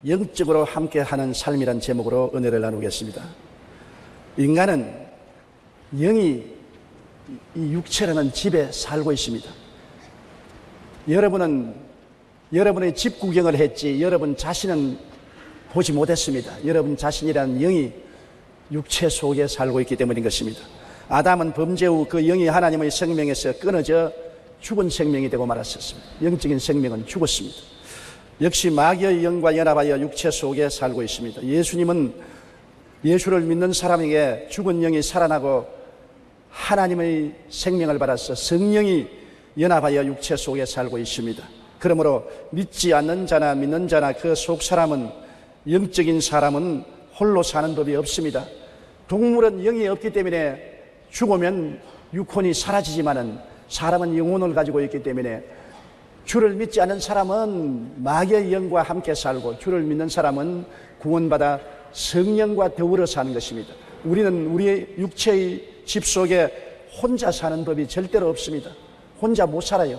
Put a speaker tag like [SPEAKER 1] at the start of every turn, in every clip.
[SPEAKER 1] 영적으로 함께하는 삶이란 제목으로 은혜를 나누겠습니다. 인간은 영이 이 육체라는 집에 살고 있습니다. 여러분은 여러분의 집 구경을 했지 여러분 자신은 보지 못했습니다. 여러분 자신이란 영이 육체 속에 살고 있기 때문인 것입니다. 아담은 범죄 후 그 영이 하나님의 생명에서 끊어져 죽은 생명이 되고 말았었습니다. 영적인 생명은 죽었습니다. 역시 마귀의 영과 연합하여 육체 속에 살고 있습니다. 예수님은 예수를 믿는 사람에게 죽은 영이 살아나고 하나님의 생명을 받아서 성령이 연합하여 육체 속에 살고 있습니다. 그러므로 믿지 않는 자나 믿는 자나 그 속 사람은, 영적인 사람은 홀로 사는 법이 없습니다. 동물은 영이 없기 때문에 죽으면 육혼이 사라지지만은 사람은 영혼을 가지고 있기 때문에 주를 믿지 않는 사람은 마귀의 영과 함께 살고, 주를 믿는 사람은 구원받아 성령과 더불어 사는 것입니다. 우리는 우리의 육체의 집 속에 혼자 사는 법이 절대로 없습니다. 혼자 못 살아요.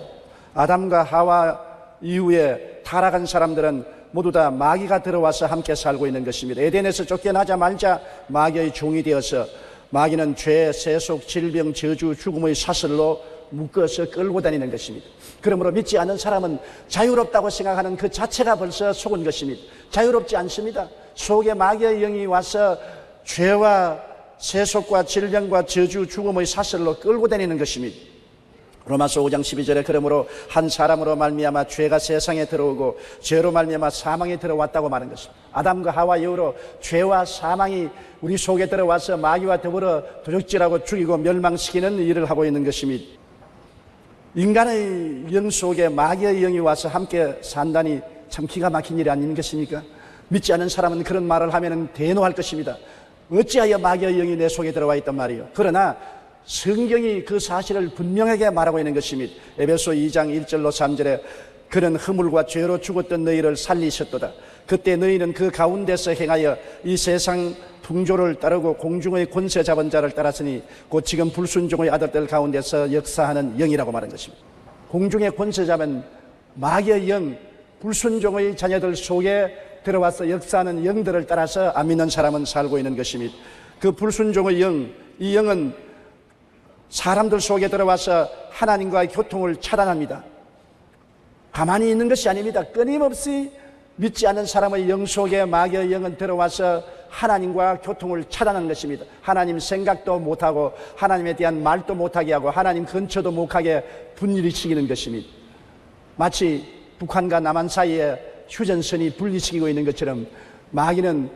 [SPEAKER 1] 아담과 하와 이후에 타락한 사람들은 모두 다 마귀가 들어와서 함께 살고 있는 것입니다. 에덴에서 쫓겨나자마자 마귀의 종이 되어서, 마귀는 죄, 세속, 질병, 저주, 죽음의 사슬로 묶어서 끌고 다니는 것입니다. 그러므로 믿지 않는 사람은 자유롭다고 생각하는 그 자체가 벌써 속은 것입니다. 자유롭지 않습니다. 속에 마귀의 영이 와서 죄와 세속과 질병과 저주, 죽음의 사슬로 끌고 다니는 것입니다. 로마서 5장 12절에 그러므로 한 사람으로 말미암아 죄가 세상에 들어오고 죄로 말미암아 사망에 들어왔다고 말한 것입니다. 아담과 하와 이후로 죄와 사망이 우리 속에 들어와서 마귀와 더불어 도적질하고 죽이고 멸망시키는 일을 하고 있는 것입니다. 인간의 영 속에 마귀의 영이 와서 함께 산다니 참 기가 막힌 일이 아니겠습니까? 믿지 않는 사람은 그런 말을 하면 대노할 것입니다. 어찌하여 마귀의 영이 내 속에 들어와 있단 말이요. 그러나 성경이 그 사실을 분명하게 말하고 있는 것입니다. 에베소 2장 1절로 3절에 그는 허물과 죄로 죽었던 너희를 살리셨도다. 그때 너희는 그 가운데서 행하여 이 세상 풍조를 따르고 공중의 권세 잡은 자를 따랐으니 곧 지금 불순종의 아들들 가운데서 역사하는 영이라고 말한 것입니다. 공중의 권세 잡은 마귀의 영, 불순종의 자녀들 속에 들어와서 역사하는 영들을 따라서 안 믿는 사람은 살고 있는 것입니다. 그 불순종의 영, 이 영은 사람들 속에 들어와서 하나님과의 교통을 차단합니다. 가만히 있는 것이 아닙니다. 끊임없이 믿지 않는 사람의 영 속에 마귀의 영은 들어와서 하나님과 교통을 차단하는 것입니다. 하나님 생각도 못하고 하나님에 대한 말도 못하게 하고 하나님 근처도 못 가게 분리시키는 것입니다. 마치 북한과 남한 사이에 휴전선이 분리시키고 있는 것처럼 마귀는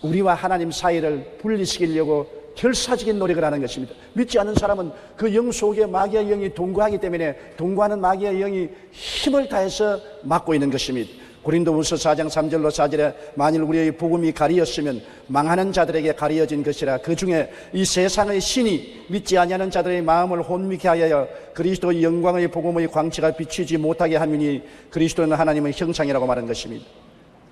[SPEAKER 1] 우리와 하나님 사이를 분리시키려고 결사적인 노력을 하는 것입니다. 믿지 않는 사람은 그 영 속에 마귀의 영이 동거하기 때문에 동거하는 마귀의 영이 힘을 다해서 막고 있는 것입니다. 고린도후서 4장 3절로 4절에 만일 우리의 복음이 가리었으면 망하는 자들에게 가리어진 것이라. 그 중에 이 세상의 신이 믿지 아니하는 자들의 마음을 혼미케 하여 그리스도의 영광의 복음의 광채가 비치지 못하게 하느니 그리스도는 하나님의 형상이라고 말한 것입니다.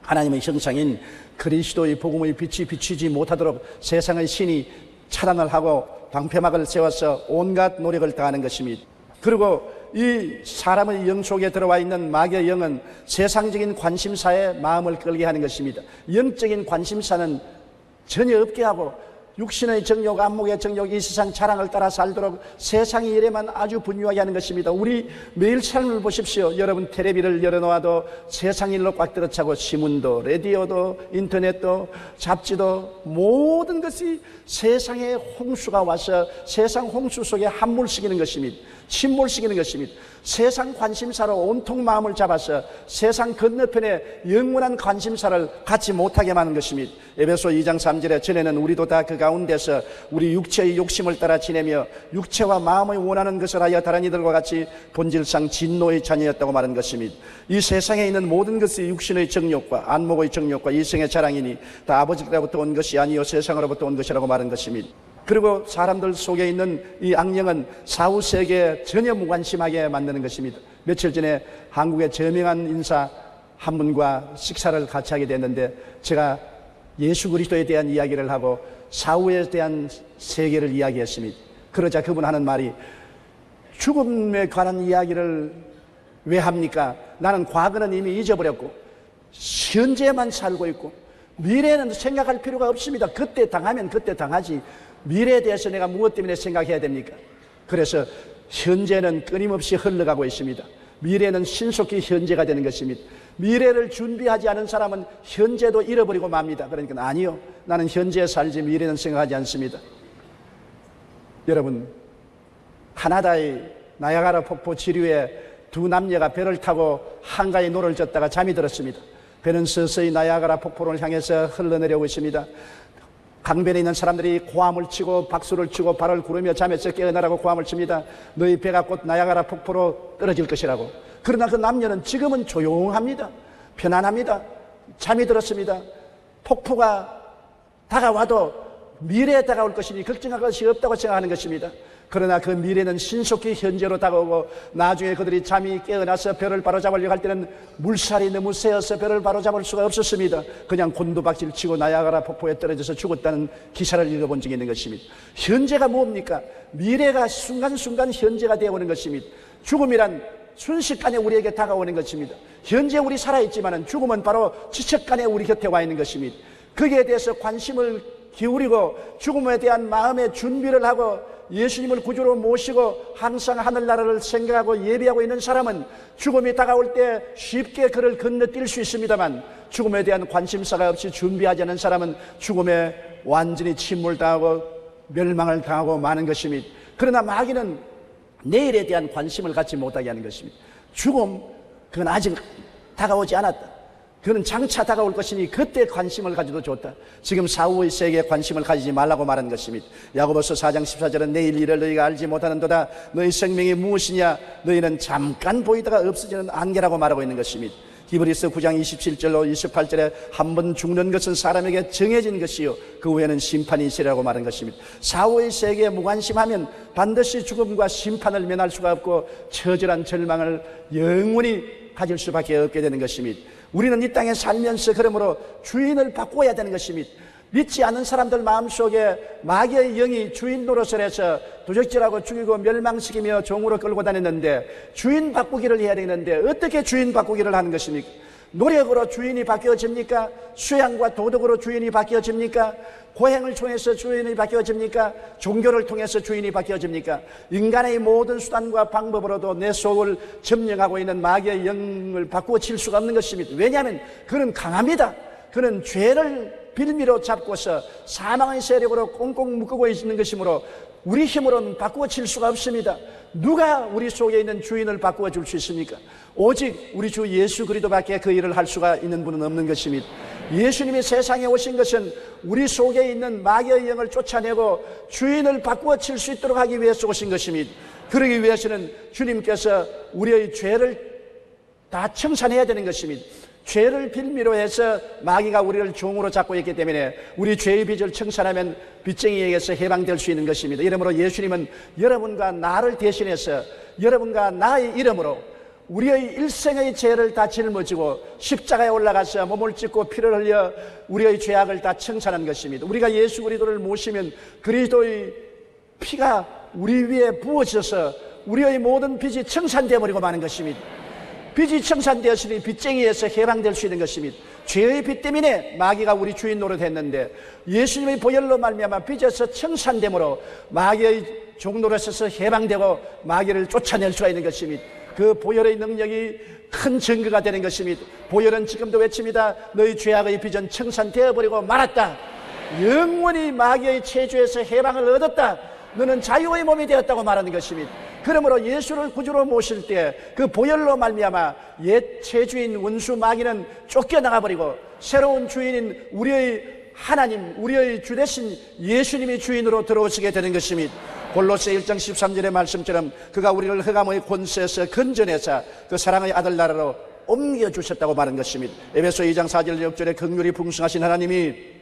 [SPEAKER 1] 하나님의 형상인 그리스도의 복음의 빛이 비치지 못하도록 세상의 신이 차단을 하고 방패막을 세워서 온갖 노력을 다하는 것입니다. 그리고 이 사람의 영 속에 들어와 있는 마귀의 영은 세상적인 관심사에 마음을 끌게 하는 것입니다. 영적인 관심사는 전혀 없게 하고 육신의 정욕, 안목의 정욕, 이 세상 자랑을 따라 살도록 세상의 일에만 아주 분유하게 하는 것입니다. 우리 매일 삶을 보십시오. 여러분 텔레비를 열어놓아도 세상 일로 꽉 들어차고 신문도, 라디오도, 인터넷도, 잡지도 모든 것이 세상의 홍수가 와서 세상 홍수 속에 함몰시키는 것입니다. 침몰시키는 것입니다. 세상 관심사로 온통 마음을 잡아서 세상 건너편에 영원한 관심사를 갖지 못하게 하는 것입니다. 에베소 2장 3절에 전에는 우리도 다 그 가운데서 우리 육체의 욕심을 따라 지내며 육체와 마음의 원하는 것을 하여 다른 이들과 같이 본질상 진노의 자녀였다고 말한 것입니다. 이 세상에 있는 모든 것이 육신의 정욕과 안목의 정욕과 이생의 자랑이니 다 아버지로부터 온 것이 아니요 세상으로부터 온 것이라고 말한 것입니다. 그리고 사람들 속에 있는 이 악령은 사후세계에 전혀 무관심하게 만드는 것입니다. 며칠 전에 한국의 저명한 인사 한 분과 식사를 같이 하게 됐는데 제가 예수 그리스도에 대한 이야기를 하고 사후에 대한 세계를 이야기했습니다. 그러자 그분 하는 말이 죽음에 관한 이야기를 왜 합니까? 나는 과거는 이미 잊어버렸고 현재만 살고 있고 미래는 생각할 필요가 없습니다. 그때 당하면 그때 당하지 미래에 대해서 내가 무엇 때문에 생각해야 됩니까? 그래서 현재는 끊임없이 흘러가고 있습니다. 미래는 신속히 현재가 되는 것입니다. 미래를 준비하지 않은 사람은 현재도 잃어버리고 맙니다. 그러니까 아니요, 나는 현재에 살지 미래는 생각하지 않습니다. 여러분, 카나다의 나야가라 폭포 지류에 두 남녀가 배를 타고 한가에 노를 젓다가 잠이 들었습니다. 배는 서서히 나야가라 폭포를 향해서 흘러내려오고 있습니다. 강변에 있는 사람들이 고함을 치고 박수를 치고 발을 구르며 잠에서 깨어나라고 고함을 칩니다. 너희 배가 곧 나야가라 폭포로 떨어질 것이라고. 그러나 그 남녀는 지금은 조용합니다. 편안합니다. 잠이 들었습니다. 폭포가 다가와도 미래에 다가올 것이니 걱정할 것이 없다고 생각하는 것입니다. 그러나 그 미래는 신속히 현재로 다가오고 나중에 그들이 잠이 깨어나서 배를 바로잡으려고 할 때는 물살이 너무 세어서 배를 바로잡을 수가 없었습니다. 그냥 곤두박질 치고 나야가라 폭포에 떨어져서 죽었다는 기사를 읽어본 적이 있는 것입니다. 현재가 뭡니까? 미래가 순간순간 현재가 되어오는 것입니다. 죽음이란 순식간에 우리에게 다가오는 것입니다. 현재 우리 살아있지만 죽음은 바로 지척간에 우리 곁에 와 있는 것입니다. 거기에 대해서 관심을 기울이고 죽음에 대한 마음의 준비를 하고 예수님을 구주로 모시고 항상 하늘나라를 생각하고 예비하고 있는 사람은 죽음이 다가올 때 쉽게 그를 건너뛸 수 있습니다만 죽음에 대한 관심사가 없이 준비하지 않은 사람은 죽음에 완전히 침몰당하고 멸망을 당하고 마는 것입니다. 그러나 마귀는 내일에 대한 관심을 갖지 못하게 하는 것입니다. 죽음, 그건 아직 다가오지 않았다. 그는 장차 다가올 것이니 그때 관심을 가져도 좋다. 지금 사후의 세계에 관심을 가지지 말라고 말한 것입니다. 야고보서 4장 14절은 내일 일을 너희가 알지 못하는도다. 너희 생명이 무엇이냐? 너희는 잠깐 보이다가 없어지는 안개라고 말하고 있는 것입니다. 히브리서 9장 27절로 28절에 한 번 죽는 것은 사람에게 정해진 것이요 그 후에는 심판이 있으리라고 말한 것입니다. 사후의 세계에 무관심하면 반드시 죽음과 심판을 면할 수가 없고 처절한 절망을 영원히 가질 수밖에 없게 되는 것입니다. 우리는 이 땅에 살면서 그러므로 주인을 바꿔야 되는 것입니다. 믿지 않는 사람들 마음속에 마귀의 영이 주인 노릇을 해서 도적질하고 죽이고 멸망시키며 종으로 끌고 다녔는데 주인 바꾸기를 해야 되는데 어떻게 주인 바꾸기를 하는 것입니까? 노력으로 주인이 바뀌어집니까? 수양과 도덕으로 주인이 바뀌어집니까? 고행을 통해서 주인이 바뀌어집니까? 종교를 통해서 주인이 바뀌어집니까? 인간의 모든 수단과 방법으로도 내 속을 점령하고 있는 마귀의 영을 바꾸어 칠 수가 없는 것입니다. 왜냐하면 그는 강합니다. 그는 죄를 빌미로 잡고서 사망의 세력으로 꽁꽁 묶고 있는 것이므로 우리 힘으로는 바꾸어 칠 수가 없습니다. 누가 우리 속에 있는 주인을 바꾸어 줄 수 있습니까? 오직 우리 주 예수 그리스도밖에 그 일을 할 수가 있는 분은 없는 것입니다. 예수님이 세상에 오신 것은 우리 속에 있는 마귀의 영을 쫓아내고 주인을 바꾸어 칠 수 있도록 하기 위해서 오신 것입니다. 그러기 위해서는 주님께서 우리의 죄를 다 청산해야 되는 것입니다. 죄를 빌미로 해서 마귀가 우리를 종으로 잡고 있기 때문에 우리 죄의 빚을 청산하면 빚쟁이에게서 해방될 수 있는 것입니다. 이러므로 예수님은 여러분과 나를 대신해서 여러분과 나의 이름으로 우리의 일생의 죄를 다 짊어지고 십자가에 올라가서 몸을 찢고 피를 흘려 우리의 죄악을 다 청산한 것입니다. 우리가 예수 그리스도를 모시면 그리스도의 피가 우리 위에 부어져서 우리의 모든 빚이 청산되어 버리고 마는 것입니다. 빚이 청산되었으니 빚쟁이에서 해방될 수 있는 것입니다. 죄의 빚 때문에 마귀가 우리 주인 노릇했는데 예수님의 보혈로 말미암아 빚에서 청산됨으로 마귀의 종노릇에서 해방되고 마귀를 쫓아낼 수가 있는 것입니다. 그 보혈의 능력이 큰 증거가 되는 것입니다. 보혈은 지금도 외칩니다. 너희 죄악의 빚은 청산되어 버리고 말았다. 영원히 마귀의 체주에서 해방을 얻었다. 너는 자유의 몸이 되었다고 말하는 것입니다. 그러므로 예수를 구주로 모실 때 그 보혈로 말미암아 옛 체주인 원수 마귀는 쫓겨나가 버리고 새로운 주인인 우리의 하나님, 우리의 주 대신 예수님이 주인으로 들어오시게 되는 것입니다. 골로새 1장 13절의 말씀처럼 그가 우리를 흑암의 권세에서 건져내사 그 사랑의 아들 나라로 옮겨주셨다고 말한 것입니다. 에베소 2장 4절 6절에 긍휼이 풍성하신 하나님이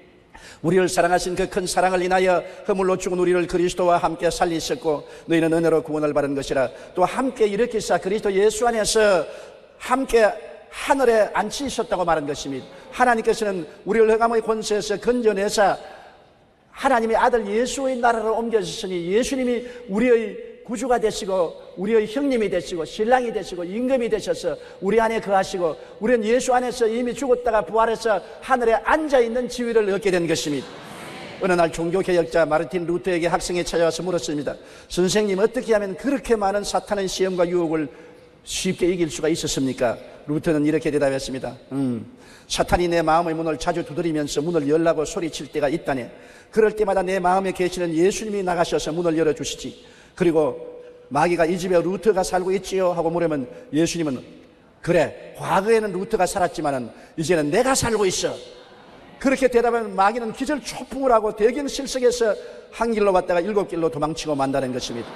[SPEAKER 1] 우리를 사랑하신 그 큰 사랑을 인하여 허물로 죽은 우리를 그리스도와 함께 살리셨고 너희는 은혜로 구원을 받은 것이라. 또 함께 일으키사 그리스도 예수 안에서 함께 하늘에 앉히셨다고 말한 것입니다. 하나님께서는 우리를 흑암의 권세에서 건져내사 하나님의 아들 예수의 나라로 옮겨주셨으니 예수님이 우리의 구주가 되시고 우리의 형님이 되시고 신랑이 되시고 임금이 되셔서 우리 안에 거하시고 우리는 예수 안에서 이미 죽었다가 부활해서 하늘에 앉아있는 지위를 얻게 된 것입니다. 어느 날 종교개혁자 마르틴 루터에게 학생이 찾아와서 물었습니다. 선생님, 어떻게 하면 그렇게 많은 사탄의 시험과 유혹을 쉽게 이길 수가 있었습니까? 루터는 이렇게 대답했습니다. 사탄이 내 마음의 문을 자주 두드리면서 문을 열라고 소리칠 때가 있다네. 그럴 때마다 내 마음에 계시는 예수님이 나가셔서 문을 열어주시지. 그리고 마귀가 이 집에 루터가 살고 있지요? 하고 물으면 예수님은 그래, 과거에는 루터가 살았지만은 이제는 내가 살고 있어. 그렇게 대답하면 마귀는 기절초풍을 하고 대경실석에서 한 길로 왔다가 7길로 도망치고 만다는 것입니다.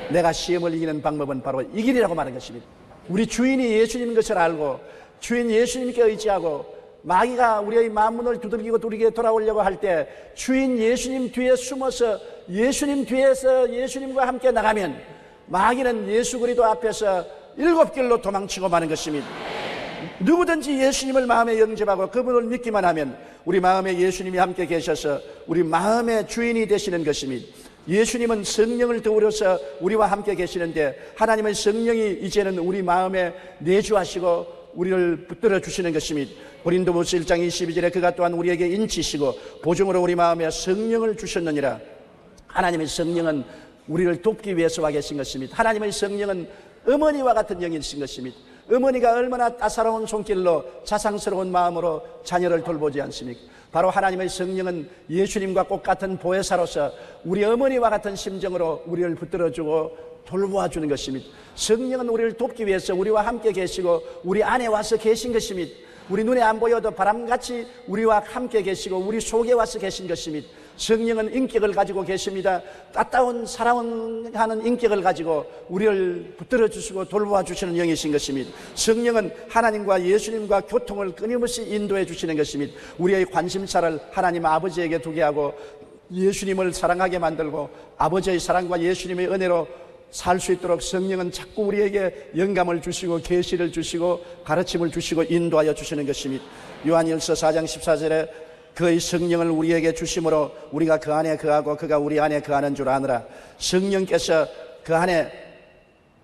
[SPEAKER 1] 내가 시험을 이기는 방법은 바로 이 길이라고 말하는 것입니다. 우리 주인이 예수님인 것을 알고 주인 예수님께 의지하고 마귀가 우리의 마음문을 두들기고 돌아오려고 할 때 주인 예수님 뒤에 숨어서 예수님 뒤에서 예수님과 함께 나가면 마귀는 예수 그리스도 앞에서 7길로 도망치고 마는 것입니다. 누구든지 예수님을 마음에 영접하고 그분을 믿기만 하면 우리 마음에 예수님이 함께 계셔서 우리 마음의 주인이 되시는 것입니다. 예수님은 성령을 더우려서 우리와 함께 계시는데 하나님의 성령이 이제는 우리 마음에 내주하시고 우리를 붙들어 주시는 것입니다. 고린도후서 1장 22절에 그가 또한 우리에게 인치시고 보증으로 우리 마음에 성령을 주셨느니라. 하나님의 성령은 우리를 돕기 위해서 와 계신 것입니다. 하나님의 성령은 어머니와 같은 영이신 것입니다. 어머니가 얼마나 따사로운 손길로 자상스러운 마음으로 자녀를 돌보지 않습니까? 바로 하나님의 성령은 예수님과 똑같은 보혜사로서 우리 어머니와 같은 심정으로 우리를 붙들어주고 돌보아주는 것입니다. 성령은 우리를 돕기 위해서 우리와 함께 계시고 우리 안에 와서 계신 것입니다. 우리 눈에 안 보여도 바람같이 우리와 함께 계시고 우리 속에 와서 계신 것입니다. 성령은 인격을 가지고 계십니다. 따따운 사랑하는 인격을 가지고 우리를 붙들어 주시고 돌보아 주시는 영이신 것입니다. 성령은 하나님과 예수님과 교통을 끊임없이 인도해 주시는 것입니다. 우리의 관심사를 하나님 아버지에게 두게 하고 예수님을 사랑하게 만들고 아버지의 사랑과 예수님의 은혜로 살 수 있도록 성령은 자꾸 우리에게 영감을 주시고 계시를 주시고 가르침을 주시고 인도하여 주시는 것입니다. 요한일서 4장 14절에 그의 성령을 우리에게 주심으로 우리가 그 안에 거하고 그가 우리 안에 거하는 줄 아느라. 성령께서 그 안에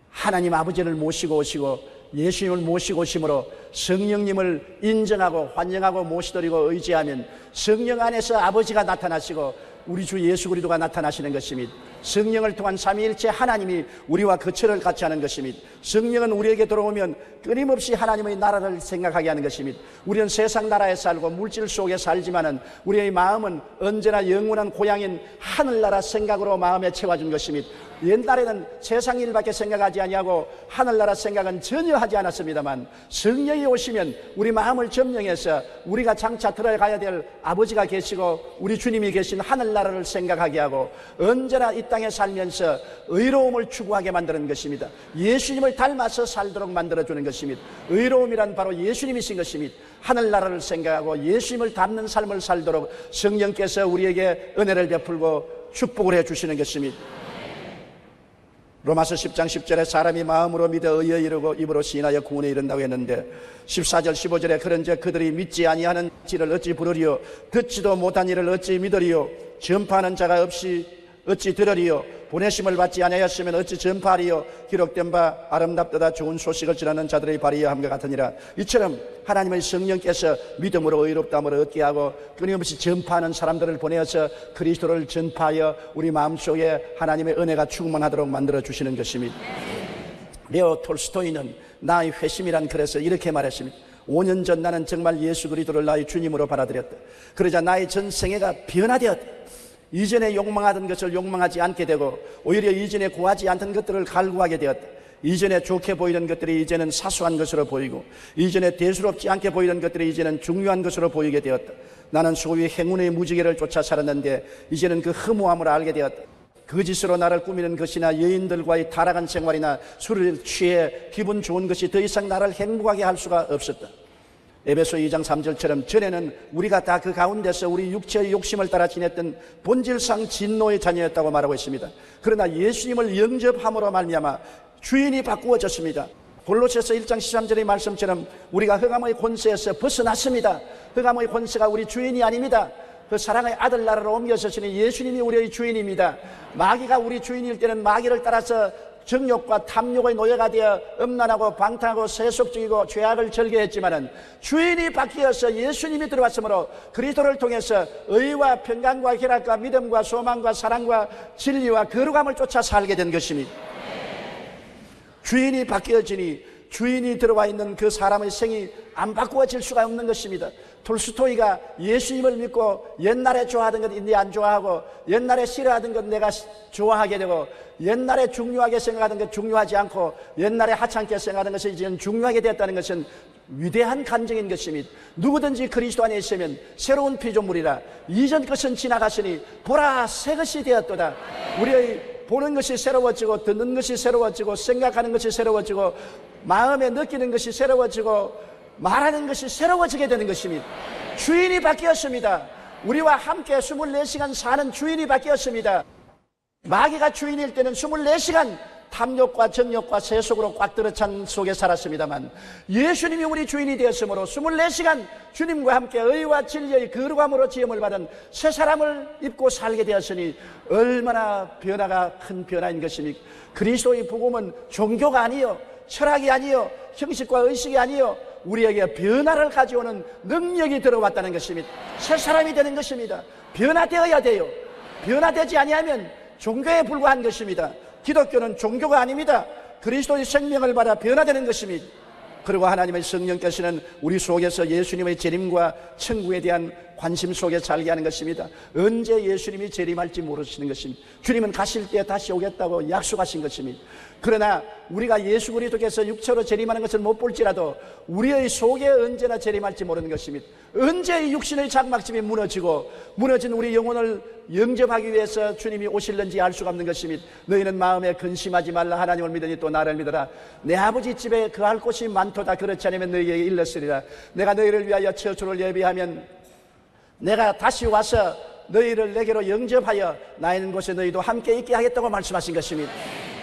[SPEAKER 1] 하나님 아버지를 모시고 오시고 예수님을 모시고 오심으로 성령님을 인정하고 환영하고 모시드리고 의지하면 성령 안에서 아버지가 나타나시고 우리 주 예수 그리스도가 나타나시는 것입니다. 성령을 통한 삼위일체 하나님이 우리와 거처를 같이 하는 것입니다. 성령은 우리에게 들어오면 끊임없이 하나님의 나라를 생각하게 하는 것입니다. 우리는 세상 나라에 살고 물질 속에 살지만은 우리의 마음은 언제나 영원한 고향인 하늘나라 생각으로 마음에 채워준 것입니다. 옛날에는 세상 일밖에 생각하지 아니하고 하늘나라 생각은 전혀 하지 않았습니다만 성령이 오시면 우리 마음을 점령해서 우리가 장차 들어가야 될 아버지가 계시고 우리 주님이 계신 하늘나라를 생각하게 하고 언제나 이 땅에 살면서 의로움을 추구하게 만드는 것입니다. 예수님을 닮아서 살도록 만들어주는 것입니다. 의로움이란 바로 예수님이신 것입니다. 하늘나라를 생각하고 예수님을 닮는 삶을 살도록 성령께서 우리에게 은혜를 베풀고 축복을 해주시는 것입니다. 로마서 10장 10절에 사람이 마음으로 믿어 의에 이르고 입으로 시인하여 구원에 이른다고 했는데 14절 15절에 그런즉 그들이 믿지 아니하는 지를 어찌 부르리요 듣지도 못한 이를 어찌 믿으리요 전파하는 자가 없이 어찌 들으리요 보내심을 받지 아니하였으면 어찌 전파하리요 기록된 바 아름답도다 좋은 소식을 전하는 자들의 발이여 함과 같으니라. 이처럼 하나님의 성령께서 믿음으로 의롭다함을 얻게 하고 끊임없이 전파하는 사람들을 보내어서 그리스도를 전파하여 우리 마음속에 하나님의 은혜가 충만하도록 만들어 주시는 것입니다. 레오 톨스토이는 나의 회심이란 글에서 이렇게 말했습니다. 5년 전 나는 정말 예수 그리스도를 나의 주님으로 받아들였다. 그러자 나의 전생애가 변화되었다. 이전에 욕망하던 것을 욕망하지 않게 되고 오히려 이전에 구하지 않던 것들을 갈구하게 되었다. 이전에 좋게 보이는 것들이 이제는 사소한 것으로 보이고 이전에 대수롭지 않게 보이는 것들이 이제는 중요한 것으로 보이게 되었다. 나는 소위 행운의 무지개를 쫓아 살았는데 이제는 그 허무함을 알게 되었다. 거짓으로 나를 꾸미는 것이나 여인들과의 타락한 생활이나 술을 취해 기분 좋은 것이 더 이상 나를 행복하게 할 수가 없었다. 에베소 2장 3절처럼 전에는 우리가 다 그 가운데서 우리 육체의 욕심을 따라 지냈던 본질상 진노의 자녀였다고 말하고 있습니다. 그러나 예수님을 영접함으로 말미암아 주인이 바꾸어졌습니다. 골로새서 1장 13절의 말씀처럼 우리가 흑암의 권세에서 벗어났습니다. 흑암의 권세가 우리 주인이 아닙니다. 그 사랑의 아들 나라로 옮겨서시니 예수님이 우리의 주인입니다. 마귀가 우리 주인일 때는 마귀를 따라서 정욕과 탐욕의 노예가 되어 음란하고 방탕하고 세속적이고 죄악을 즐겨했지만은 주인이 바뀌어서 예수님이 들어왔으므로 그리스도를 통해서 의와 평강과 희락과 믿음과 소망과 사랑과 진리와 거룩함을 쫓아 살게 된 것입니다. 주인이 바뀌어지니 주인이 들어와 있는 그 사람의 생이 안 바꾸어질 수가 없는 것입니다. 톨스토이가 예수님을 믿고 옛날에 좋아하던 것 이제 안 좋아하고, 옛날에 싫어하던 것 내가 좋아하게 되고, 옛날에 중요하게 생각하던 것 중요하지 않고, 옛날에 하찮게 생각하던 것이 이제는 중요하게 되었다는 것은 위대한 감정인 것입니다. 누구든지 그리스도 안에 있으면 새로운 피조물이라. 이전 것은 지나갔으니 보라 새 것이 되었도다. 우리의 보는 것이 새로워지고, 듣는 것이 새로워지고, 생각하는 것이 새로워지고, 마음에 느끼는 것이 새로워지고, 말하는 것이 새로워지게 되는 것입니다. 주인이 바뀌었습니다. 우리와 함께 24시간 사는 주인이 바뀌었습니다. 마귀가 주인일 때는 24시간 탐욕과 정욕과 세속으로 꽉 들어찬 속에 살았습니다만, 예수님이 우리 주인이 되었으므로 24시간 주님과 함께 의와 진리의 거룩함으로 지음을 받은 새 사람을 입고 살게 되었으니 얼마나 변화가 큰 변화인 것입니까? 그리스도의 복음은 종교가 아니요, 철학이 아니요, 형식과 의식이 아니요, 우리에게 변화를 가져오는 능력이 들어왔다는 것입니다. 새 사람이 되는 것입니다. 변화되어야 돼요. 변화되지 아니하면 종교에 불과한 것입니다. 기독교는 종교가 아닙니다. 그리스도의 생명을 받아 변화되는 것입니다. 그리고 하나님의 성령께서는 우리 속에서 예수님의 재림과 천국에 대한 관심 속에 살게 하는 것입니다. 언제 예수님이 재림할지 모르시는 것입니다. 주님은 가실 때 다시 오겠다고 약속하신 것입니다. 그러나 우리가 예수 그리스도께서 육체로 재림하는 것을 못 볼지라도 우리의 속에 언제나 재림할지 모르는 것입니다. 언제 이 육신의 장막집이 무너지고 무너진 우리 영혼을 영접하기 위해서 주님이 오실는지 알 수가 없는 것입니다. 너희는 마음에 근심하지 말라. 하나님을 믿으니 또 나를 믿어라. 내 아버지 집에 거할 곳이 많도다. 그렇지 않으면 너희에게 일렀으리라. 내가 너희를 위하여 처소를 예비하면 내가 다시 와서 너희를 내게로 영접하여 나 있는 곳에 너희도 함께 있게 하겠다고 말씀하신 것입니다.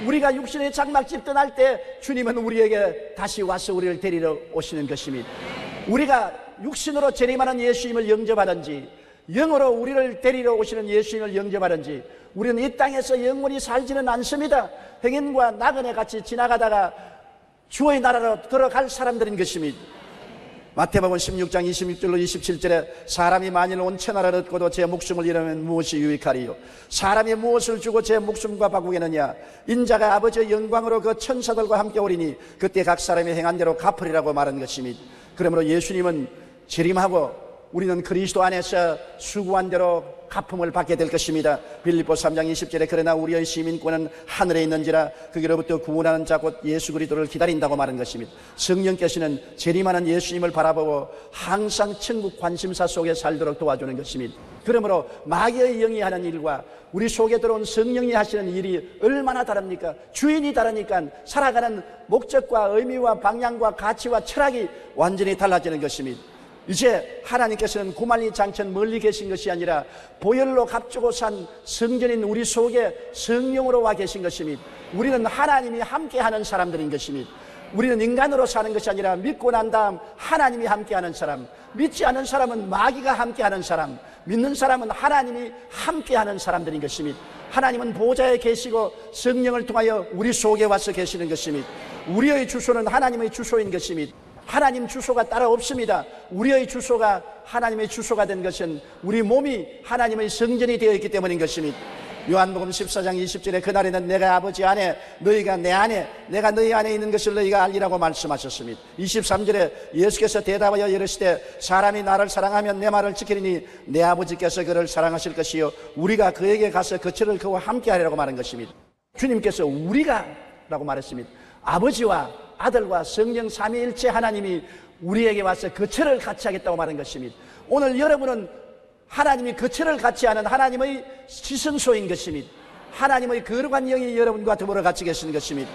[SPEAKER 1] 우리가 육신의 장막집 떠날 때 주님은 우리에게 다시 와서 우리를 데리러 오시는 것입니다. 우리가 육신으로 재림하는 예수님을 영접하든지 영으로 우리를 데리러 오시는 예수님을 영접하든지 우리는 이 땅에서 영원히 살지는 않습니다. 행인과 나그네 같이 지나가다가 주의 나라로 들어갈 사람들인 것입니다. 마태복음 16장 26절로 27절에 사람이 만일 온 천하를 얻고도 제 목숨을 잃으면 무엇이 유익하리요? 사람이 무엇을 주고 제 목숨과 바꾸겠느냐? 인자가 아버지의 영광으로 그 천사들과 함께 오리니 그때 각 사람이 행한 대로 갚으리라고 말한 것입니다. 그러므로 예수님은 재림하고 우리는 그리스도 안에서 수고한 대로 갚음을 받게 될 것입니다. 빌립보 3장 20절에 그러나 우리의 시민권은 하늘에 있는지라 거기로부터 구원하는 자 곧 예수 그리스도를 기다린다고 말한 것입니다. 성령께서는 재림하는 예수님을 바라보고 항상 천국 관심사 속에 살도록 도와주는 것입니다. 그러므로 마귀의 영이 하는 일과 우리 속에 들어온 성령이 하시는 일이 얼마나 다릅니까? 주인이 다르니까 살아가는 목적과 의미와 방향과 가치와 철학이 완전히 달라지는 것입니다. 이제 하나님께서는 구만리 장천 멀리 계신 것이 아니라 보혈로 값주고 산 성전인 우리 속에 성령으로 와 계신 것입니다. 우리는 하나님이 함께하는 사람들인 것입니다. 우리는 인간으로 사는 것이 아니라 믿고 난 다음 하나님이 함께하는 사람, 믿지 않은 사람은 마귀가 함께하는 사람, 믿는 사람은 하나님이 함께하는 사람들인 것입니다. 하나님은 보좌에 계시고 성령을 통하여 우리 속에 와서 계시는 것입니다. 우리의 주소는 하나님의 주소인 것입니다. 하나님 주소가 따로 없습니다. 우리의 주소가 하나님의 주소가 된 것은 우리 몸이 하나님의 성전이 되어 있기 때문인 것입니다. 요한복음 14장 20절에 그날에는 내가 아버지 안에 너희가 내 안에 내가 너희 안에 있는 것을 너희가 알리라고 말씀하셨습니다. 23절에 예수께서 대답하여 이르시되 사람이 나를 사랑하면 내 말을 지키리니 내 아버지께서 그를 사랑하실 것이요 우리가 그에게 가서 거처를 그와 함께 하리라고 말한 것입니다. 주님께서 우리가 라고 말했습니다. 아버지와 아들과 성령 삼위일체 하나님이 우리에게 와서 거처를 같이 하겠다고 말한 것입니다. 오늘 여러분은 하나님이 거처를 같이 하는 하나님의 지성소인 것입니다. 하나님의 거룩한 영이 여러분과 더불어 같이 계시는 것입니다.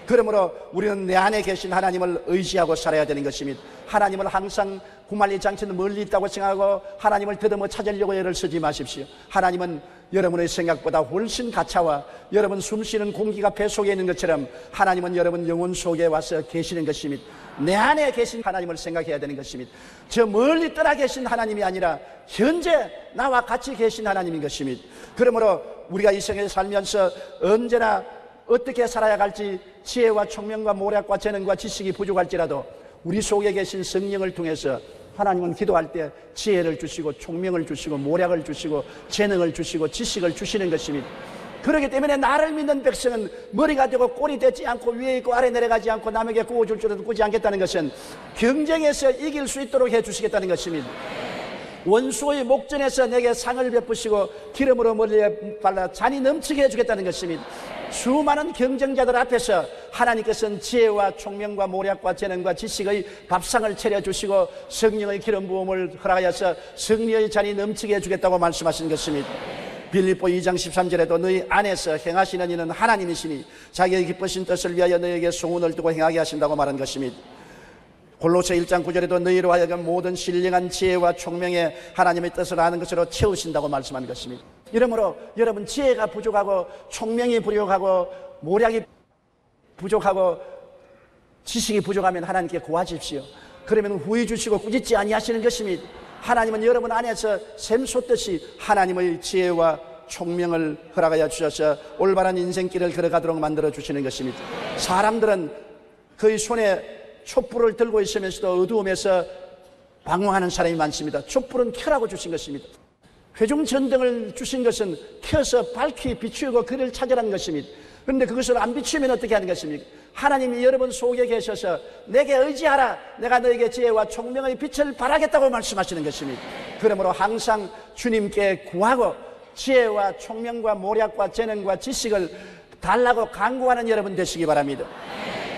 [SPEAKER 1] 그러므로 우리는 내 안에 계신 하나님을 의지하고 살아야 되는 것입니다. 하나님을 항상 구만리 장치는 멀리 있다고 생각하고 하나님을 더듬어 찾으려고 애를 쓰지 마십시오. 하나님은 여러분의 생각보다 훨씬 가차와 여러분 숨쉬는 공기가 배 속에 있는 것처럼 하나님은 여러분 영혼 속에 와서 계시는 것입니다. 내 안에 계신 하나님을 생각해야 되는 것입니다. 저 멀리 떠나 계신 하나님이 아니라 현재 나와 같이 계신 하나님인 것입니다. 그러므로 우리가 이 생에 살면서 언제나 어떻게 살아야 할지 지혜와 총명과 모략과 재능과 지식이 부족할지라도 우리 속에 계신 성령을 통해서 하나님은 기도할 때 지혜를 주시고 총명을 주시고 모략을 주시고 재능을 주시고 지식을 주시는 것입니다. 그렇기 때문에 나를 믿는 백성은 머리가 되고 꼴이 되지 않고 위에 있고 아래 내려가지 않고 남에게 구워줄 줄도 꾸지 않겠다는 것은 경쟁에서 이길 수 있도록 해주시겠다는 것입니다. 원수의 목전에서 내게 상을 베푸시고 기름으로 머리에 발라 잔이 넘치게 해주겠다는 것입니다. 수많은 경쟁자들 앞에서 하나님께서는 지혜와 총명과 모략과 재능과 지식의 밥상을 차려주시고 성령의 기름 부음을 허락하여서 승리의 잔이 넘치게 해주겠다고 말씀하신 것입니다. 빌립보 2장 13절에도 너희 안에서 행하시는 이는 하나님이시니 자기의 기쁘신 뜻을 위하여 너희에게 소원을 두고 행하게 하신다고 말한 것입니다. 골로새 1장 9절에도 너희로 하여금 모든 신령한 지혜와 총명에 하나님의 뜻을 아는 것으로 채우신다고 말씀한 것입니다. 이러므로 여러분 지혜가 부족하고 총명이 부족하고 모략이 부족하고 지식이 부족하면 하나님께 구하십시오. 그러면 후회 주시고 꾸짖지 아니하시는 것입니다. 하나님은 여러분 안에서 샘솟듯이 하나님의 지혜와 총명을 허락하여 주셔서 올바른 인생길을 걸어가도록 만들어 주시는 것입니다. 사람들은 그의 손에 촛불을 들고 있으면서도 어두움에서 방황하는 사람이 많습니다. 촛불은 켜라고 주신 것입니다. 회중전등을 주신 것은 켜서 밝히 비추고 그를 찾으라는 것입니다. 그런데 그것을 안 비추면 어떻게 하는 것입니까? 하나님이 여러분 속에 계셔서 내게 의지하라, 내가 너에게 지혜와 총명의 빛을 발하겠다고 말씀하시는 것입니다. 그러므로 항상 주님께 구하고 지혜와 총명과 모략과 재능과 지식을 달라고 간구하는 여러분 되시기 바랍니다.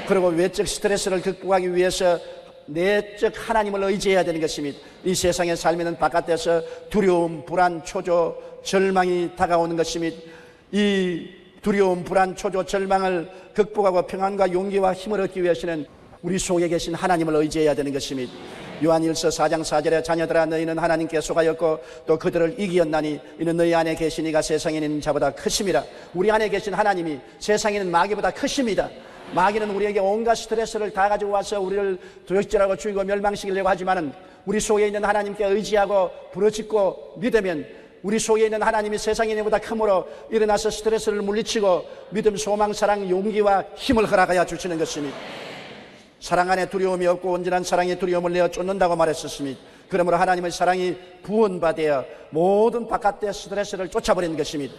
[SPEAKER 1] 그리고 외적 스트레스를 극복하기 위해서 내적 하나님을 의지해야 되는 것입니다. 이 세상에 살면은 바깥에서 두려움, 불안, 초조, 절망이 다가오는 것입니다. 이 두려움, 불안, 초조, 절망을 극복하고 평안과 용기와 힘을 얻기 위해서는 우리 속에 계신 하나님을 의지해야 되는 것입니다. 요한일서 4장 4절에 자녀들아 너희는 하나님께 속하였고 또 그들을 이기었나니 이는 너희 안에 계신 이가 세상에 있는 자보다 크심이라. 우리 안에 계신 하나님이 세상에 있는 마귀보다 크십니다. 마귀는 우리에게 온갖 스트레스를 다 가지고 와서 우리를 도적질하고 죽이고 멸망시키려고 하지만은 우리 속에 있는 하나님께 의지하고 부르짖고 믿으면 우리 속에 있는 하나님이 세상에 있는 보다 크므로 일어나서 스트레스를 물리치고 믿음, 소망, 사랑, 용기와 힘을 허락하여 주시는 것입니다. 사랑 안에 두려움이 없고 온전한 사랑의 두려움을 내어 쫓는다고 말했었습니다. 그러므로 하나님의 사랑이 부원받아 모든 바깥의 스트레스를 쫓아버리는 것입니다.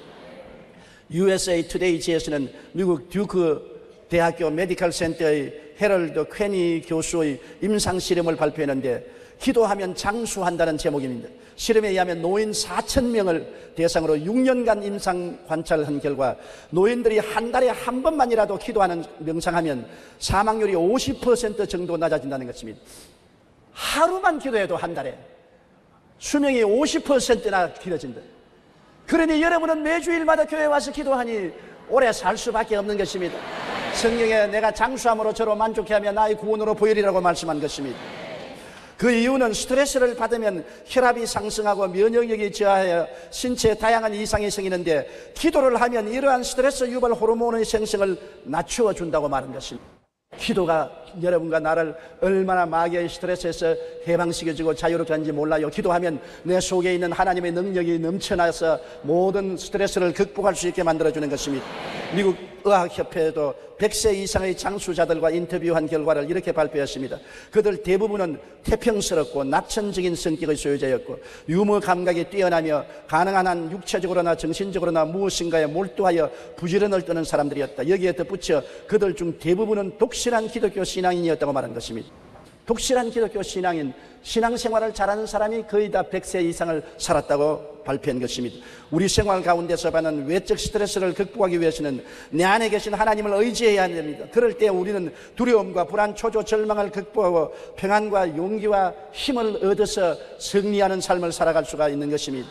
[SPEAKER 1] USA Today지에서는 미국 듀크 대학교 메디컬 센터의 헤럴드 퀘니 교수의 임상 실험을 발표했는데 기도하면 장수한다는 제목입니다. 실험에 의하면 노인 4,000명을 대상으로 6년간 임상 관찰한 결과 노인들이 한 달에 한 번만이라도 기도하는 명상하면 사망률이 50% 정도 낮아진다는 것입니다. 하루만 기도해도 한 달에 수명이 50%나 길어진다. 그러니 여러분은 매주일마다 교회에 와서 기도하니 오래 살 수밖에 없는 것입니다. 성경에 내가 장수함으로 저로 만족해하며 나의 구원으로 보이리라고 말씀한 것입니다. 그 이유는 스트레스를 받으면 혈압이 상승하고 면역력이 저하여 신체에 다양한 이상이 생기는데 기도를 하면 이러한 스트레스 유발 호르몬의 생성을 낮추어 준다고 말한 것입니다. 기도가 여러분과 나를 얼마나 마귀의 스트레스에서 해방시켜주고 자유롭게 하는지 몰라요. 기도하면 내 속에 있는 하나님의 능력이 넘쳐나서 모든 스트레스를 극복할 수 있게 만들어주는 것입니다. 미국 의학협회에도 100세 이상의 장수자들과 인터뷰한 결과를 이렇게 발표했습니다. 그들 대부분은 태평스럽고 낙천적인 성격의 소유자였고 유머 감각이 뛰어나며 가능한 한 육체적으로나 정신적으로나 무엇인가에 몰두하여 부지런을 떠는 사람들이었다. 여기에 덧붙여 그들 중 대부분은 독실한 기독교 신앙인이었다고 말한 것입니다. 독실한 기독교 신앙인, 신앙생활을 잘하는 사람이 거의 다 100세 이상을 살았다고 발표한 것입니다. 우리 생활 가운데서 받는 외적 스트레스를 극복하기 위해서는 내 안에 계신 하나님을 의지해야 됩니다. 그럴 때 우리는 두려움과 불안, 초조, 절망을 극복하고 평안과 용기와 힘을 얻어서 승리하는 삶을 살아갈 수가 있는 것입니다.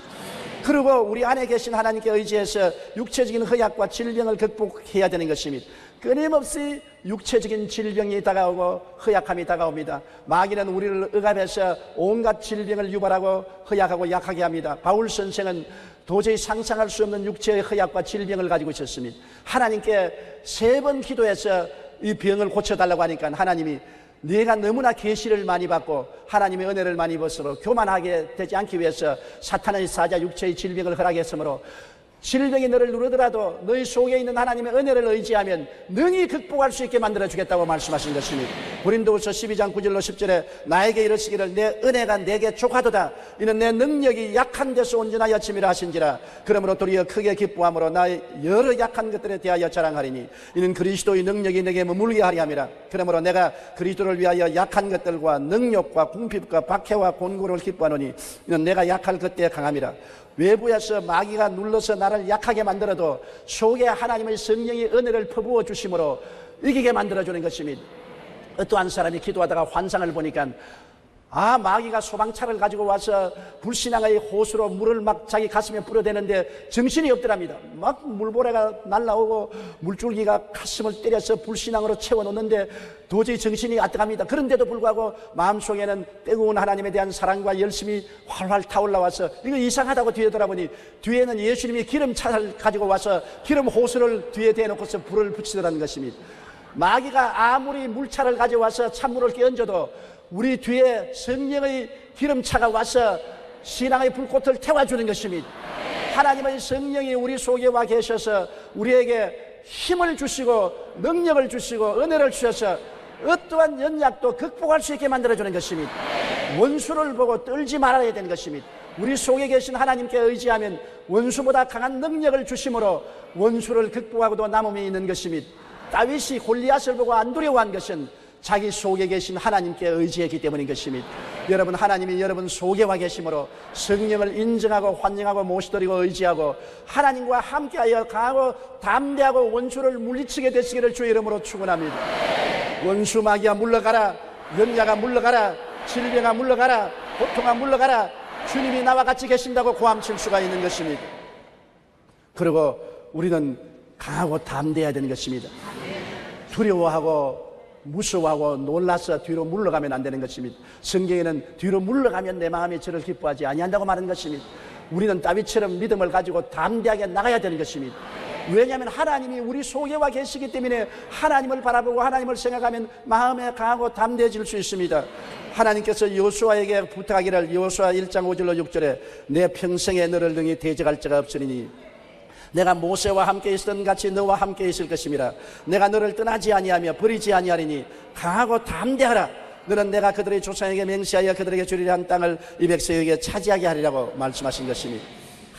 [SPEAKER 1] 그리고 우리 안에 계신 하나님께 의지해서 육체적인 허약과 질병을 극복해야 되는 것입니다. 끊임없이 육체적인 질병이 다가오고 허약함이 다가옵니다. 마귀는 우리를 억압해서 온갖 질병을 유발하고 허약하고 약하게 합니다. 바울 선생은 도저히 상상할 수 없는 육체의 허약과 질병을 가지고 있었습니다. 하나님께 3번 기도해서 이 병을 고쳐달라고 하니까 하나님이 네가 너무나 계시를 많이 받고 하나님의 은혜를 많이 입었으므로 교만하게 되지 않기 위해서 사탄의 사자 육체의 질병을 허락했으므로 질병이 너를 누르더라도 너희 속에 있는 하나님의 은혜를 의지하면 능히 극복할 수 있게 만들어주겠다고 말씀하신 것입니다. 고린도후서 12장 9절로 10절에 나에게 이르시기를 내 은혜가 내게 족하도다. 이는 내 능력이 약한 데서 온전하여 침이라 하신지라. 그러므로 도리어 크게 기뻐함으로 나의 여러 약한 것들에 대하여 자랑하리니 이는 그리스도의 능력이 내게 머물게 하리 함이라. 그러므로 내가 그리스도를 위하여 약한 것들과 능력과 궁핍과 박해와 곤고를 기뻐하노니 이는 내가 약할 그때에 강함이라. 외부에서 마귀가 눌러서 나를 약하게 만들어도 속에 하나님의 성령의 은혜를 퍼부어 주심으로 이기게 만들어주는 것입니다. 어떠한 사람이 기도하다가 환상을 보니까 마귀가 소방차를 가지고 와서 불신앙의 호수로 물을 막 자기 가슴에 뿌려대는데 정신이 없더랍니다. 막 물보레가 날라오고 물줄기가 가슴을 때려서 불신앙으로 채워놓는데 도저히 정신이 안 들어갑니다. 그런데도 불구하고 마음속에는 뜨거운 하나님에 대한 사랑과 열심이 활활 타올라와서 이거 이상하다고 뒤에 돌아보니 뒤에는 예수님이 기름차를 가지고 와서 기름 호수를 뒤에 대놓고서 불을 붙이더라는 것입니다. 마귀가 아무리 물차를 가져와서 찬물을 끼얹어도 우리 뒤에 성령의 기름차가 와서 신앙의 불꽃을 태워주는 것입니다. 하나님의 성령이 우리 속에 와 계셔서 우리에게 힘을 주시고 능력을 주시고 은혜를 주셔서 어떠한 연약도 극복할 수 있게 만들어주는 것입니다. 원수를 보고 떨지 말아야 되는 것입니다. 우리 속에 계신 하나님께 의지하면 원수보다 강한 능력을 주심으로 원수를 극복하고도 남음이 있는 것입니다. 다윗이 골리앗을 보고 안 두려워한 것은 자기 속에 계신 하나님께 의지했기 때문인 것입니다. 여러분, 하나님이 여러분 속에 와 계심으로 성령을 인정하고 환영하고 모시드리고 의지하고 하나님과 함께하여 강하고 담대하고 원수를 물리치게 되시기를 주의 이름으로 축원합니다. 원수 마귀야 물러가라. 연약아 물러가라. 질병아 물러가라. 고통아 물러가라. 주님이 나와 같이 계신다고 고함칠 수가 있는 것입니다. 그리고 우리는 강하고 담대해야 되는 것입니다. 두려워하고 무서워하고 놀라서 뒤로 물러가면 안 되는 것입니다. 성경에는 뒤로 물러가면 내 마음이 저를 기뻐하지 아니한다고 말하는 것입니다. 우리는 다윗처럼 믿음을 가지고 담대하게 나가야 되는 것입니다. 왜냐하면 하나님이 우리 속에 와 계시기 때문에 하나님을 바라보고 하나님을 생각하면 마음에 강하고 담대해질 수 있습니다. 하나님께서 여호수아에게 부탁하기를 여호수아 1장 5절로 6절에 내 평생에 너를 능히 대적할 자가 없으리니 내가 모세와 함께 있었던 같이 너와 함께 있을 것임이라. 내가 너를 떠나지 아니하며 버리지 아니하리니 강하고 담대하라. 너는 내가 그들의 조상에게 맹세하여 그들에게 주리라 한 땅을 이 백성에게 차지하게 하리라고 말씀하신 것입니다.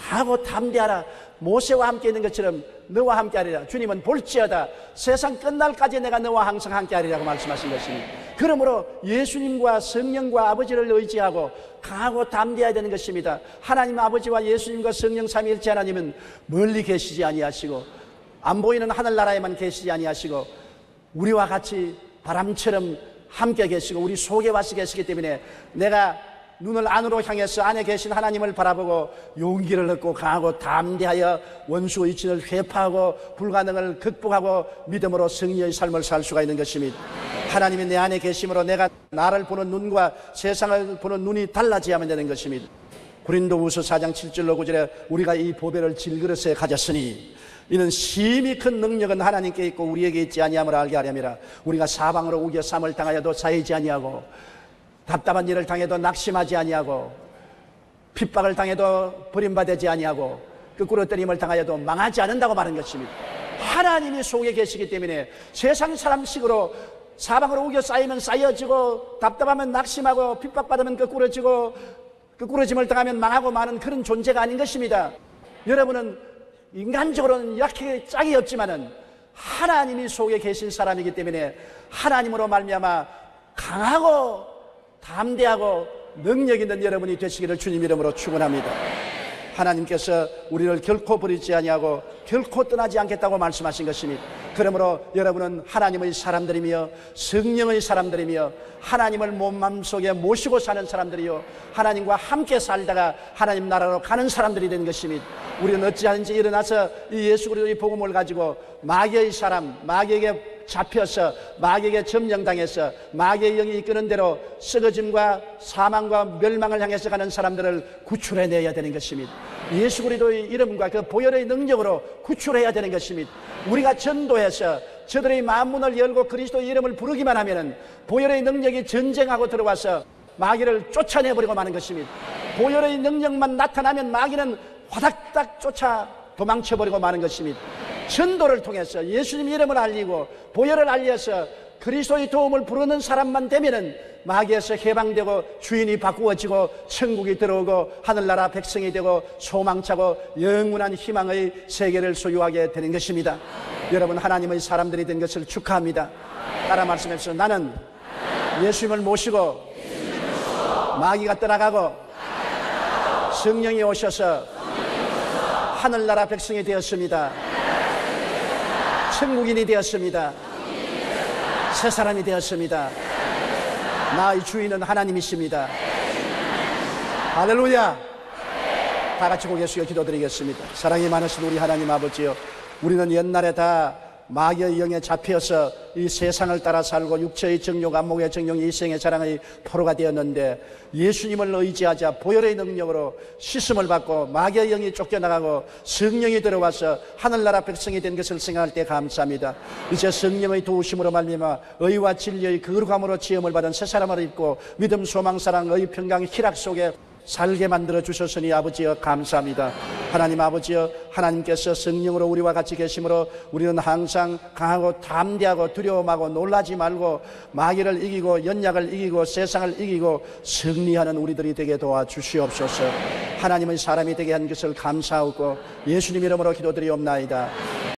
[SPEAKER 1] 강하고 담대하라. 모세와 함께 있는 것처럼 너와 함께 하리라. 주님은 볼지어다 세상 끝날까지 내가 너와 항상 함께 하리라고 말씀하신 것입니다. 그러므로 예수님과 성령과 아버지를 의지하고 강하고 담대해야 되는 것입니다. 하나님 아버지와 예수님과 성령 삼위일체 하나님은 멀리 계시지 아니하시고 안 보이는 하늘나라에만 계시지 아니하시고 우리와 같이 바람처럼 함께 계시고 우리 속에 와서 계시기 때문에 내가 눈을 안으로 향해서 안에 계신 하나님을 바라보고 용기를 얻고 강하고 담대하여 원수 의친을 회파하고 불가능을 극복하고 믿음으로 승리의 삶을 살 수가 있는 것입니다. 하나님이 내 안에 계심으로 내가 나를 보는 눈과 세상을 보는 눈이 달라져야만 되는 것입니다. 고린도후서 4장 7절로 9절에 우리가 이 보배를 질그릇에 가졌으니 이는 심히 큰 능력은 하나님께 있고 우리에게 있지 아니함을 알게 하렴이라. 우리가 사방으로 우겨 싸움을 당하여도 쌓이지 아니하고 답답한 일을 당해도 낙심하지 아니하고 핍박을 당해도 버림받지 아니하고 거꾸로 때림을 당하여도 망하지 않는다고 말한 것입니다. 하나님이 속에 계시기 때문에 세상 사람식으로 사방으로 우겨 쌓이면 쌓여지고 답답하면 낙심하고 핍박받으면 거꾸로지고 거꾸로짐을 당하면 망하고 마는 그런 존재가 아닌 것입니다. 여러분은 인간적으로는 약하게 짝이 없지만은 하나님이 속에 계신 사람이기 때문에 하나님으로 말미암아 강하고 담대하고 능력 있는 여러분이 되시기를 주님 이름으로 축원합니다. 하나님께서 우리를 결코 버리지 아니하고 결코 떠나지 않겠다고 말씀하신 것입니다. 그러므로 여러분은 하나님의 사람들이며 성령의 사람들이며 하나님을 몸맘속에 모시고 사는 사람들이요 하나님과 함께 살다가 하나님 나라로 가는 사람들이 되는 것입니다. 우리는 어찌하는지 일어나서 이 예수 그리스도의 복음을 가지고 마귀의 사람, 마귀에게 잡혀서 마귀에게 점령당해서 마귀의 영이 이끄는 대로 썩어짐과 사망과 멸망을 향해서 가는 사람들을 구출해내야 되는 것입니다. 예수 그리스도의 이름과 그 보혈의 능력으로 구출해야 되는 것입니다. 우리가 전도해서 저들의 마음문을 열고 그리스도의 이름을 부르기만 하면은 보혈의 능력이 전쟁하고 들어와서 마귀를 쫓아내버리고 마는 것입니다. 보혈의 능력만 나타나면 마귀는 화닥닥 쫓아 도망쳐버리고 마는 것입니다. 전도를 통해서 예수님 이름을 알리고 보혈을 알려서 그리스도의 도움을 부르는 사람만 되면은 마귀에서 해방되고 주인이 바꾸어지고 천국이 들어오고 하늘나라 백성이 되고 소망차고 영원한 희망의 세계를 소유하게 되는 것입니다. 여러분 하나님의 사람들이 된 것을 축하합니다. 따라 말씀해서 나는 예수님을 모시고 마귀가 떠나가고 성령이 오셔서 하늘나라 백성이 되었습니다. 천국인이 되었습니다. 새 사람이 되었습니다. 나의 주인은 하나님이십니다. 할렐루야. 다 같이 고개 숙여 기도드리겠습니다. 사랑이 많으신 우리 하나님 아버지요, 우리는 옛날에 다 마귀의 영에 잡혀서 이 세상을 따라 살고 육체의 정욕, 안목의 정욕, 이생의 자랑의 포로가 되었는데 예수님을 의지하자 보혈의 능력으로 씻음을 받고 마귀의 영이 쫓겨나가고 성령이 들어와서 하늘나라 백성이 된 것을 생각할 때 감사합니다. 이제 성령의 도우심으로 말미암아 의와 진리의 거룩함으로 지음을 받은 새 사람을 입고 믿음, 소망, 사랑, 의, 평강, 희락 속에 살게 만들어 주셨으니 아버지여 감사합니다. 하나님 아버지여, 하나님께서 성령으로 우리와 같이 계심으로 우리는 항상 강하고 담대하고 두려움하고 놀라지 말고 마귀를 이기고 연약을 이기고 세상을 이기고 승리하는 우리들이 되게 도와주시옵소서. 하나님의 사람이 되게 한 것을 감사하고 예수님 이름으로 기도드리옵나이다.